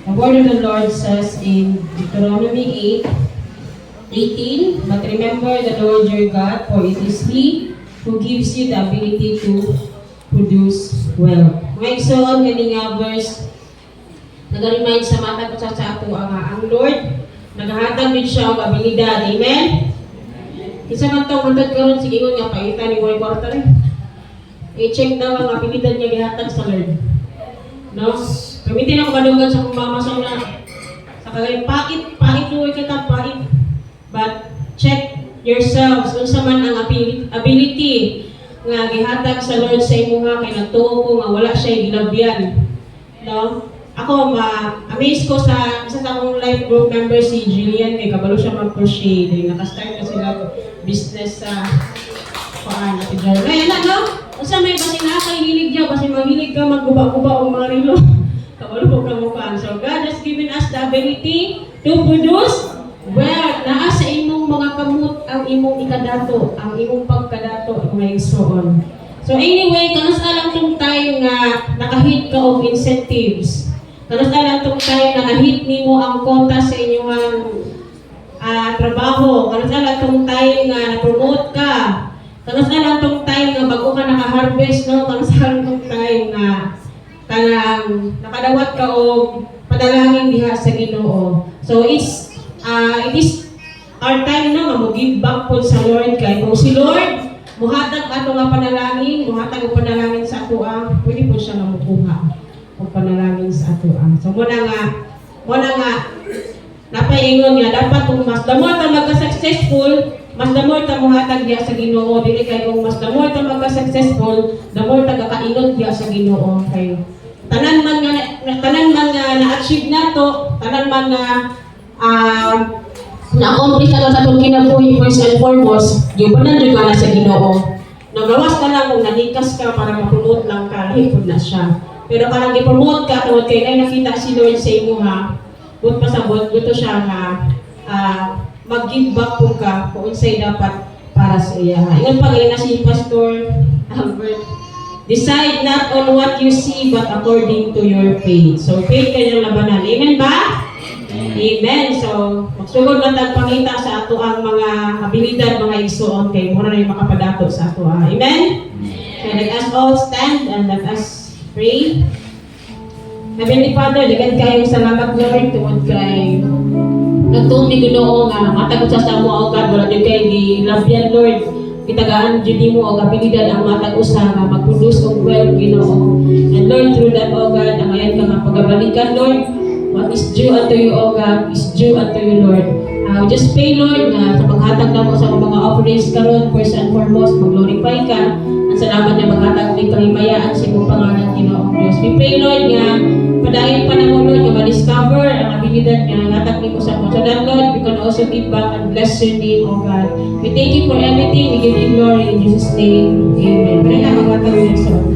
The word of the Lord says in Deuteronomy 8:18, "But remember the Lord your God, for it is He who gives you the ability to produce wealth." May igsoon kani nga verse nag-remind sa mata ko sa ato ang Lord nagahatag din siya og abilidad. Amen. Isa man tong hantod karon sige ingon nga paita ni Boy Kwarta rin. I-check daw ang abilidad niya gihatag sa Lord. No? Gamitin ako madunggan sa kung mamasaw na sa kagay pahit luway kita pahit. But check yourselves unsa man ang ability nga gihatag sa Lord sa imuha kay natuo ko nga wala siya gilabyan. No? Ako ma-amaze ko sa isa sa akong life group member si Julian kay kabalo siya mag-crochet. Dahil nakastart na sila business sa paan at Jordan. Ay, no? Unsa may basin na kay hilig niya, basin mahilig ka magguba-guba o mga rilo. Kabalo ko kamukaan. So God has given us the ability to produce wealth. Naa sa imong mga kamot ang imong ikadato, ang imong pagkadato ang may igsoon. So anyway, kanas alang tong time nga nakahit ka og incentives. Kanas alang tong time nakahit nimo ang quota sa inyong trabaho. Kanas alang tong time nga na-promote ka. Kanas alang tong time nga bago ka naka-harvest, no? Kanas alang tong time nga kanang nakadawat ka og padalangin diha sa Ginoo. So it is our time no nga mo-give back po sa Lord kay kung si Lord muhatag ato nga panalangin, muhatag og panalangin sa ato pwede po siya nga mukuha og panalangin sa ato So mo na nga napaingon nga dapat kung mas damo ta magka-successful, mas damo ta muhatag diha sa Ginoo. Dili kay kung mas damo ta magka-successful, damo ta gakaingon diha sa Ginoo kay tanan man nga na-achieve nato, tanan man nga na-accomplish nato sa itong kinabuhi first and foremost, gibanan rin ka na sa Ginoo. Nagawas ka lang kung nanikas ka para ma-promote lang ka, hipod na siya. Pero parang i-promote ka, tawad kayo na nakita si Lord sa imo ha, but pasabot, buto siya nga mag-give back po ka kung unsay dapat para sa iya. Ingon pa na si Pastor Albert, decide not on what you see but according to your faith. So faith kanyang labanan. Amen ba? Amen. So, magsugod na tagpangita sa ato ang mga abilidad, mga igsoon kay mura na yung makapadato sa ato. Amen? Okay, let us all stand and let us pray. Heavenly Father, dagan kayong salamat Lord tungod kay nagtuon ni Ginoo nga matagod sa mo o God, wala din kay gilabyan Lord. Kitagaan jud mo og abilidad ang matag usa nga mag-produce og wealth Ginoo. And Lord, through that o God, ang ayan ka nga pagabalikan Lord. What is due unto you, O God, is due unto you, Lord. We just pray, Lord, na sa paghatag na mo sa mga offerings karon, first and foremost, mag-glorify ka. At salamat na maghatag ni kahimayaan sa iyong pangalan, Ginoong Diyos. We pray, Lord, nga padayon pa na mo, Lord, nga ma-discover ang abilidad nga nangatag ni mo sa mo. So that, Lord, we can also give back and bless your name, O God. We thank you for everything. We give you glory in Jesus' name. Amen. Pwede na maghatag ni Lord.